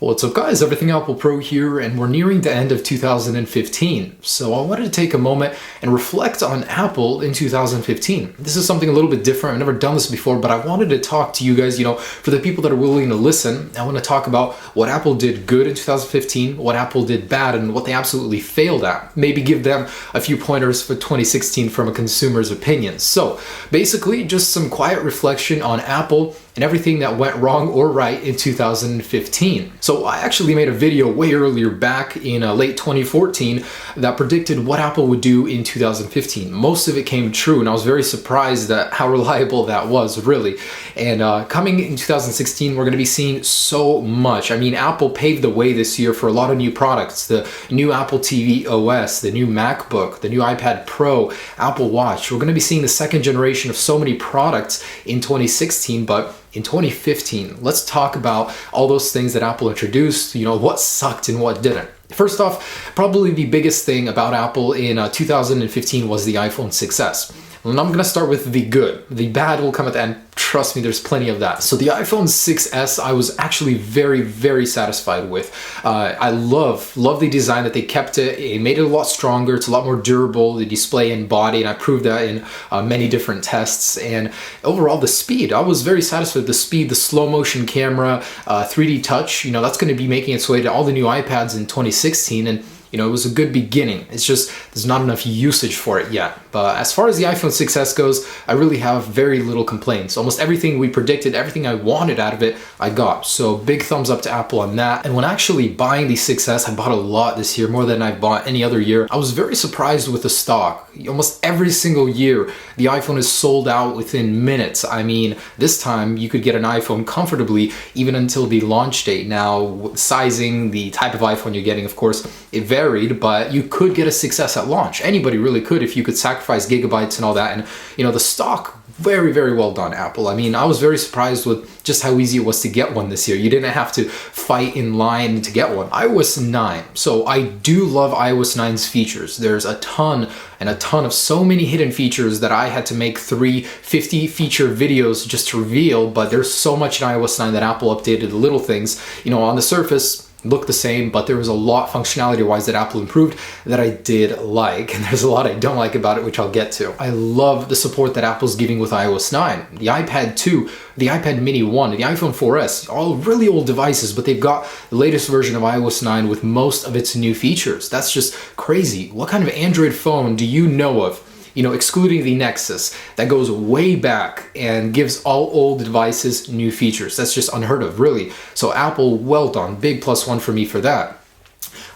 What's up guys, Everything Apple Pro here, and we're nearing the end of 2015. So I wanted to take a moment and reflect on Apple in 2015. This is something a little bit different. I've never done this before, but I wanted to talk to you guys, for the people that are willing to listen. I want to talk about what Apple did good in 2015, what Apple did bad, and what they absolutely failed at. Maybe give them a few pointers for 2016 from a consumer's opinion. So basically, just some quiet reflection on Apple and everything that went wrong or right in 2015. So I actually made a video way earlier back in late 2014 that predicted what Apple would do in 2015. Most of it came true, and I was very surprised at how reliable that was, really. And coming in 2016, we're going to be seeing so much. I mean, Apple paved the way this year for a lot of new products. The new Apple TV OS, the new MacBook, the new iPad Pro, Apple Watch. We're going to be seeing the second generation of so many products in 2016, but in 2015, let's talk about all those things that Apple introduced, what sucked and what didn't. First off, probably the biggest thing about Apple in 2015 was the iPhone 6s. And I'm going to start with the good. The bad will come at the end. Trust me, there's plenty of that. So the iPhone 6s, I was actually very, very satisfied with. I love the design that they kept it. It made it a lot stronger. It's a lot more durable, the display and body, and I proved that in many different tests. And overall, the speed, I was very satisfied with the speed, the slow motion camera, 3D touch, that's going to be making its way to all the new iPads in 2016. And it was a good beginning. It's just there's not enough usage for it yet. But as far as the iPhone 6s goes, I really have very little complaints. Almost everything we predicted, everything I wanted out of it, I got. So big thumbs up to Apple on that. And when actually buying the 6s, I bought a lot this year, more than I've bought any other year. I was very surprised with the stock. Almost every single year, the iPhone is sold out within minutes. I mean, this time you could get an iPhone comfortably even until the launch date. Now, sizing, the type of iPhone you're getting, of course, it varied, but you could get a 6s at launch. Anybody really could if you could sacrifice gigabytes and all that. And the stock, very, very well done, Apple. I mean, I was very surprised with just how easy it was to get one this year. You didn't have to fight in line to get one. iOS 9. So I do love iOS 9's features. There's a ton of so many hidden features that I had to make 3 50-feature videos just to reveal, but there's so much in iOS 9 that Apple updated the little things. On the surface, look the same, but there was a lot functionality-wise that Apple improved that I did like, and there's a lot I don't like about it, which I'll get to. I love the support that Apple's giving with iOS 9. The iPad 2, the iPad mini 1, the iPhone 4S, all really old devices, but they've got the latest version of iOS 9 with most of its new features. That's just crazy. What kind of Android phone do you know of, excluding the Nexus, that goes way back and gives all old devices new features? That's just unheard of, really. So Apple, well done. Big +1 for me for that.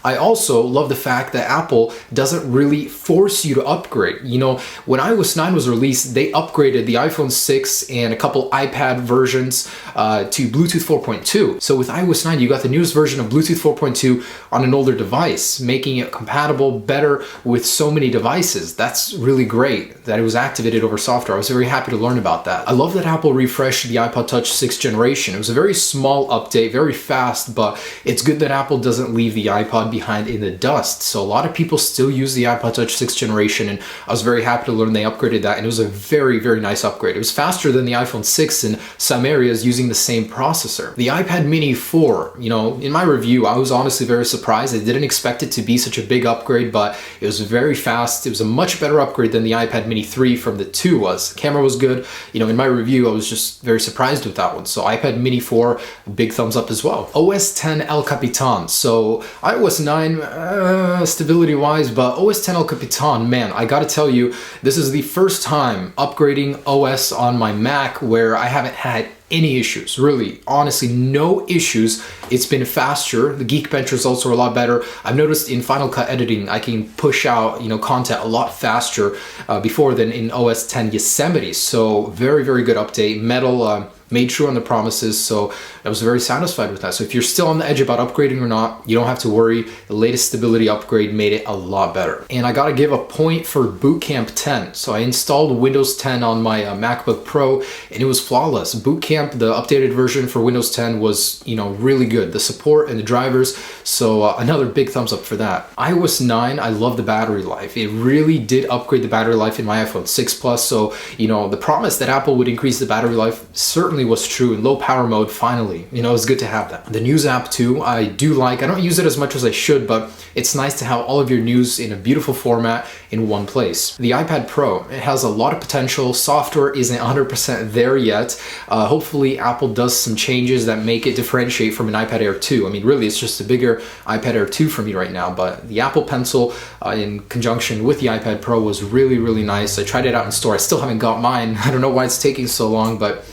I also love the fact that Apple doesn't really force you to upgrade. When iOS 9 was released, they upgraded the iPhone 6 and a couple iPad versions to Bluetooth 4.2. So with iOS 9, you got the newest version of Bluetooth 4.2 on an older device, making it compatible better with so many devices. That's really great that it was activated over software. I was very happy to learn about that. I love that Apple refreshed the iPod Touch 6th generation. It was a very small update, very fast, but it's good that Apple doesn't leave the iPod behind in the dust. So a lot of people still use the iPod Touch 6th generation, and I was very happy to learn they upgraded that, and it was a very, very nice upgrade. It was faster than the iPhone 6 in some areas using the same processor. The iPad mini 4, in my review, I was honestly very surprised. I didn't expect it to be such a big upgrade, but it was very fast. It was a much better upgrade than the iPad mini 3 from the 2 was. The camera was good. In my review, I was just very surprised with that one. So iPad mini 4, big thumbs up as well. OS 10 El Capitan. So iOS 9 stability-wise, but OS 10 El Capitan, man, I gotta tell you, this is the first time upgrading OS on my Mac where I haven't had any issues, really, honestly, no issues. It's been faster. The Geekbench results are a lot better. I've noticed in Final Cut editing, I can push out, content a lot faster before than in OS 10 Yosemite. So very, very good update. Metal made true on the promises, so I was very satisfied with that. So if you're still on the edge about upgrading or not, you don't have to worry. The latest stability upgrade made it a lot better. And I gotta give a point for Boot Camp 10. So I installed Windows 10 on my MacBook Pro, and it was flawless. Boot Camp, the updated version for Windows 10, was really good. The support and the drivers, so another big thumbs up for that. iOS 9, I love the battery life. It really did upgrade the battery life in my iPhone 6 Plus. So the promise that Apple would increase the battery life certainly certainly was true. In low power mode, finally, you know, it's good to have that. The news app too, I do like. I don't use it as much as I should, but it's nice to have all of your news in a beautiful format in one place. The iPad Pro, it has a lot of potential. Software isn't 100% there yet. Hopefully Apple does some changes that make it differentiate from an iPad Air 2. I mean, really, it's just a bigger iPad Air 2 for me right now, but the Apple Pencil in conjunction with the iPad Pro was really, really nice. I tried it out in store. I still haven't got mine. I don't know why it's taking so long, but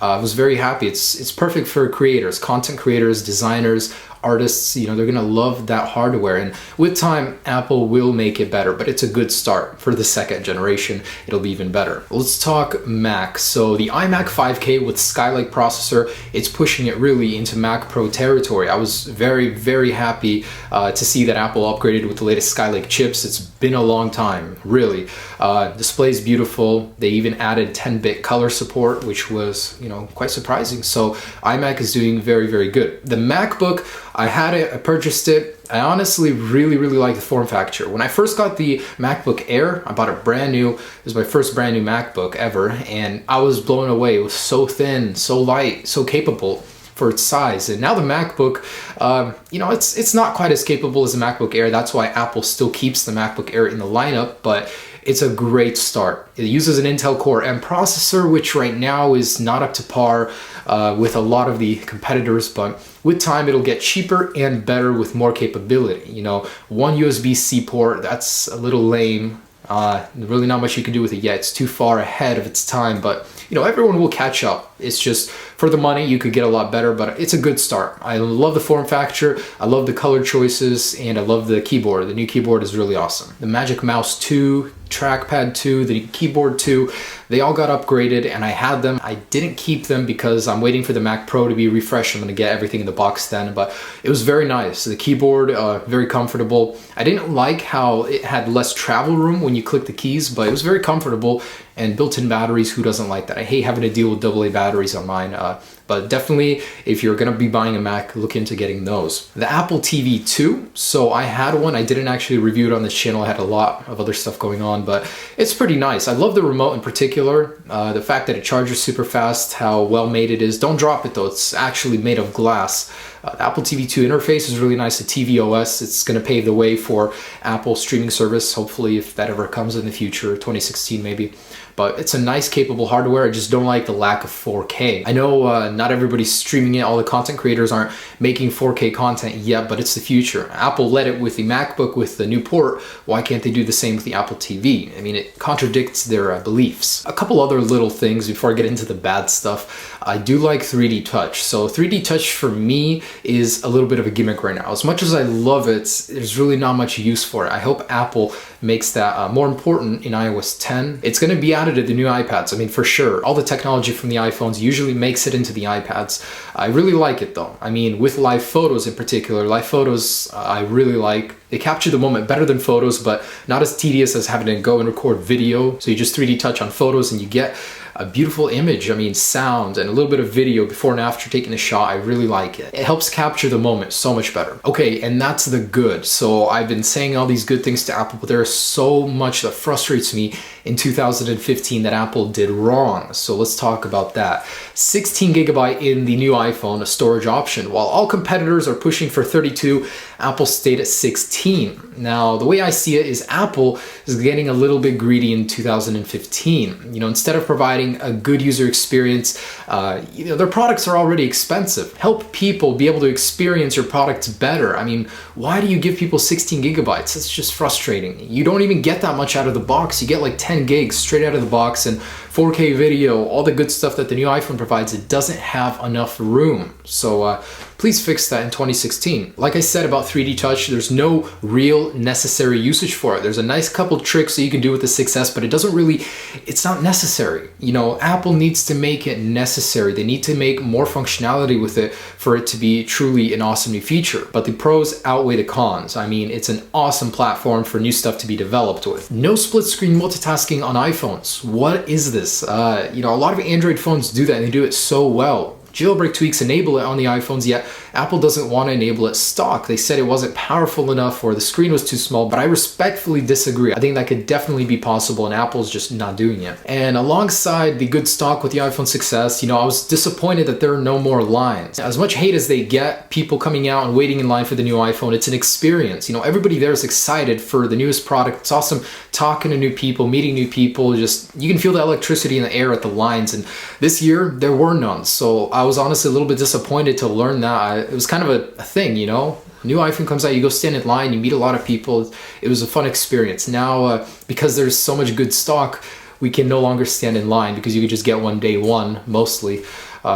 I was very happy. It's perfect for creators, content creators, designers, artists. You know, they're gonna love that hardware, and with time Apple will make it better, but it's a good start. For the second generation it'll be even better. Let's talk Mac. So the iMac 5K with Skylake processor, it's pushing it really into Mac Pro territory. I was very happy to see that Apple upgraded with the latest Skylake chips. It's been a long time, really. Display's beautiful. They even added 10-bit color support, which was, you know, quite surprising. So iMac is doing very good. The MacBook, I had it, I purchased it. I honestly really like the form factor. When I first got the MacBook Air, I bought it brand new. It was my first brand new MacBook ever, and I was blown away. It was so thin, so light, so capable for its size. And now the MacBook, you know, it's not quite as capable as the MacBook Air. That's why Apple still keeps the MacBook Air in the lineup, but it's a great start. It uses an Intel Core M processor, which right now is not up to par with a lot of the competitors, but with time it'll get cheaper and better with more capability. You know, one USB-C port, that's a little lame. Really not much you can do with it yet. It's too far ahead of its time, but you know, everyone will catch up. It's just for the money you could get a lot better, but it's a good start. I love the form factor, I love the color choices, and I love the keyboard. The new keyboard is really awesome. The Magic Mouse 2, Trackpad 2, the keyboard 2, they all got upgraded, and I had them. I didn't keep them because I'm waiting for the Mac Pro to be refreshed. I'm gonna get everything in the box then, but it was very nice. The keyboard, very comfortable. I didn't like how it had less travel room when you click the keys, but it was very comfortable, and built-in batteries, who doesn't like that? I hate having to deal with AA batteries on mine. But definitely, if you're gonna be buying a Mac, look into getting those. The Apple TV 2, so I had one. I didn't actually review it on this channel. I had a lot of other stuff going on, but it's pretty nice. I love the remote in particular. The fact that it charges super fast, how well made it is. Don't drop it though, it's actually made of glass. The Apple TV 2 interface is really nice. The tvOS, it's going to pave the way for Apple streaming service, hopefully, if that ever comes in the future, 2016 maybe. But it's a nice, capable hardware. I just don't like the lack of 4K. I know not everybody's streaming it. All the content creators aren't making 4K content yet, but it's the future. Apple led it with the MacBook with the new port. Why can't they do the same with the Apple TV? I mean, it contradicts their beliefs. A couple other little things before I get into the bad stuff. I do like 3D Touch. So 3D Touch for me is a little bit of a gimmick right now. As much as I love it, there's really not much use for it. I hope Apple makes that more important in iOS 10. It's going to be added to the new iPads. I mean, for sure. All the technology from the iPhones usually makes it into the iPads. I really like it though. I mean, with live photos in particular, live photos I really like. They capture the moment better than photos, but not as tedious as having to go and record video. So you just 3D touch on photos and you get a beautiful image. I mean, sound and a little bit of video before and after taking a shot. I really like it. It helps capture the moment so much better. Okay, and that's the good. So I've been saying all these good things to Apple, but there's so much that frustrates me in 2015 that Apple did wrong. So let's talk about that. 16 gigabyte in the new iPhone, a storage option. While all competitors are pushing for 32, Apple stayed at 16. Now, the way I see it is Apple is getting a little bit greedy in 2015. You know, instead of providing a good user experience, you know, their products are already expensive. Help people be able to experience your products better. I mean, why do you give people 16 gigabytes? It's just frustrating. You don't even get that much out of the box. You get like 10 gigs straight out of the box and 4K video, all the good stuff that the new iPhone provides. It doesn't have enough room. So please fix that in 2016. Like I said about 3D Touch, there's no real necessary usage for it. There's a nice couple tricks that you can do with the 6S, but it doesn't really, it's not necessary. You know, Apple needs to make it necessary. They need to make more functionality with it for it to be truly an awesome new feature. But the pros outweigh the cons. I mean, it's an awesome platform for new stuff to be developed with. No split screen multitasking on iPhones. What is this? You know, a lot of Android phones do that and they do it so well. jailbreak tweaks enable it on the iPhones, yet Apple doesn't want to enable it stock. They said it wasn't powerful enough or the screen was too small, but I respectfully disagree. I think that could definitely be possible and Apple's just not doing it. And alongside the good stock with the iPhone success, I was disappointed that there are no more lines. As much hate as they get, people coming out and waiting in line for the new iPhone, it's an experience. Everybody there is excited for the newest product. It's awesome talking to new people, meeting new people. Just, you can feel the electricity in the air at the lines. And this year, there were none. So I was honestly a little bit disappointed to learn that. It was kind of a thing, New iPhone comes out, you go stand in line, you meet a lot of people. It was a fun experience. Now, because there's so much good stock, we can no longer stand in line because you could just get one day one, mostly.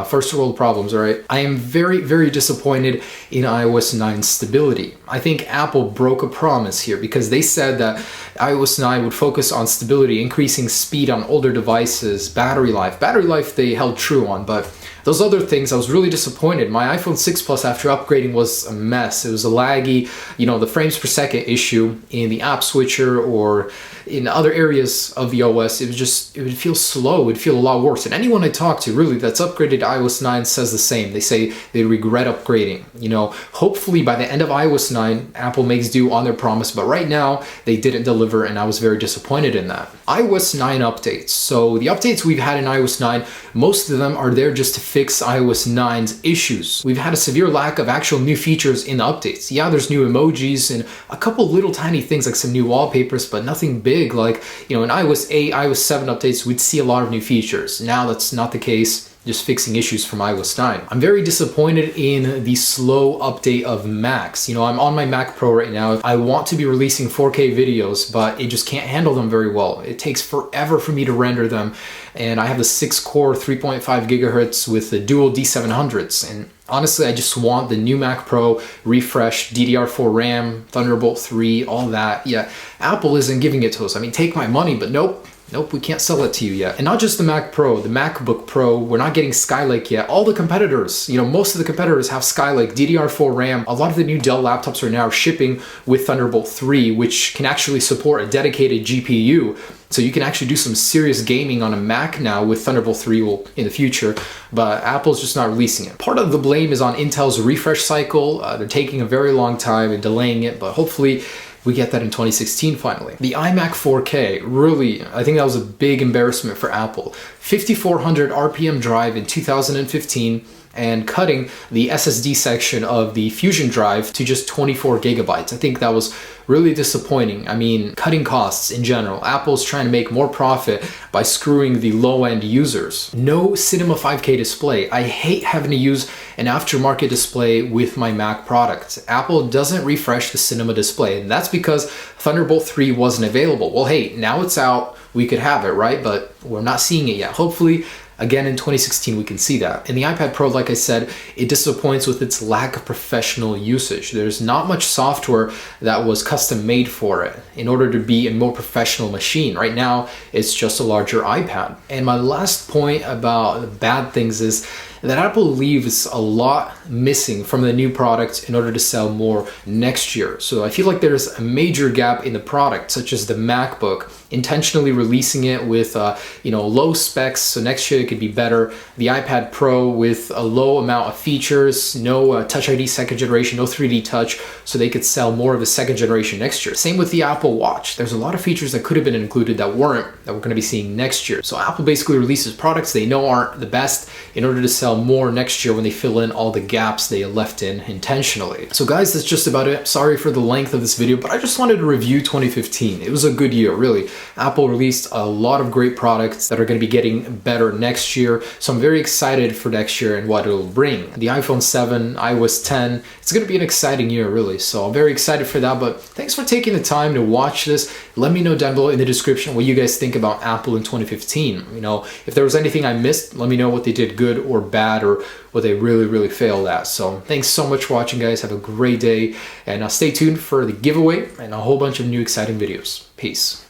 First world problems, all right? I am very, very disappointed in iOS 9 stability. I think Apple broke a promise here because they said that iOS 9 would focus on stability, increasing speed on older devices, battery life. Battery life they held true on, but those other things, I was really disappointed. My iPhone 6 Plus after upgrading was a mess. It was a laggy, the frames per second issue in the app switcher or in other areas of the OS. It would feel slow. It would feel a lot worse. And anyone I talk to really that's upgraded to iOS 9 says the same. They say they regret upgrading. Hopefully by the end of iOS 9, Apple makes do on their promise. But right now, they didn't deliver and I was very disappointed in that. iOS 9 updates. So the updates we've had in iOS 9, most of them are there just to fix iOS 9's issues. We've had a severe lack of actual new features in the updates. Yeah, there's new emojis and a couple little tiny things like some new wallpapers, but nothing big like, in iOS 8, iOS 7 updates, we'd see a lot of new features. Now that's not the case. Just fixing issues from iOS 9. I'm very disappointed in the slow update of Macs. I'm on my Mac Pro right now. I want to be releasing 4K videos, but it just can't handle them very well. It takes forever for me to render them. And I have the 6-core 3.5 gigahertz with the dual D700s. And honestly, I just want the new Mac Pro refreshed, DDR4 RAM, Thunderbolt 3, all that. Yeah, Apple isn't giving it to us. Take my money, but nope, we can't sell it to you yet. And not just the Mac Pro, the MacBook Pro, we're not getting Skylake yet. All the competitors, most of the competitors have Skylake, DDR4 RAM. A lot of the new Dell laptops are now shipping with Thunderbolt 3, which can actually support a dedicated GPU. So you can actually do some serious gaming on a Mac now with Thunderbolt 3 in the future, but Apple's just not releasing it. Part of the blame is on Intel's refresh cycle. They're taking a very long time and delaying it, but hopefully we get that in 2016 finally. The iMac 4K, really, I think that was a big embarrassment for Apple. 5400 RPM drive in 2015 and cutting the SSD section of the Fusion drive to just 24 gigabytes. I think that was really disappointing. Cutting costs in general. Apple's trying to make more profit by screwing the low-end users. No Cinema 5K display. I hate having to use an aftermarket display with my Mac product. Apple doesn't refresh the Cinema display, and that's because Thunderbolt 3 wasn't available. Well, hey, now it's out. We could have it, right? But we're not seeing it yet. Hopefully, again, in 2016, we can see that. In the iPad Pro, like I said, it disappoints with its lack of professional usage. There's not much software that was custom made for it in order to be a more professional machine. Right now, it's just a larger iPad. And my last point about the bad things is that Apple leaves a lot missing from the new product in order to sell more next year. So I feel like there's a major gap in the product, such as the MacBook, intentionally releasing it with low specs, so next year it could be better. The iPad Pro with a low amount of features, no Touch ID second generation, no 3D Touch, so they could sell more of a second generation next year. Same with the Apple Watch. There's a lot of features that could have been included that weren't, that we're going to be seeing next year. So Apple basically releases products they know aren't the best in order to sell more next year when they fill in all the gaps they left in intentionally. So guys, that's just about it. Sorry for the length of this video, but I just wanted to review 2015. It was a good year, really. Apple released a lot of great products that are going to be getting better next year. So I'm very excited for next year and what it'll bring. The iPhone 7, iOS 10, it's going to be an exciting year, really. So I'm very excited for that, but thanks for taking the time to watch this. Let me know down below in the description what you guys think about Apple in 2015. If there was anything I missed, let me know what they did good or bad or what they really failed at. So thanks so much for watching, guys. Have a great day, and stay tuned for the giveaway and a whole bunch of new exciting videos. Peace.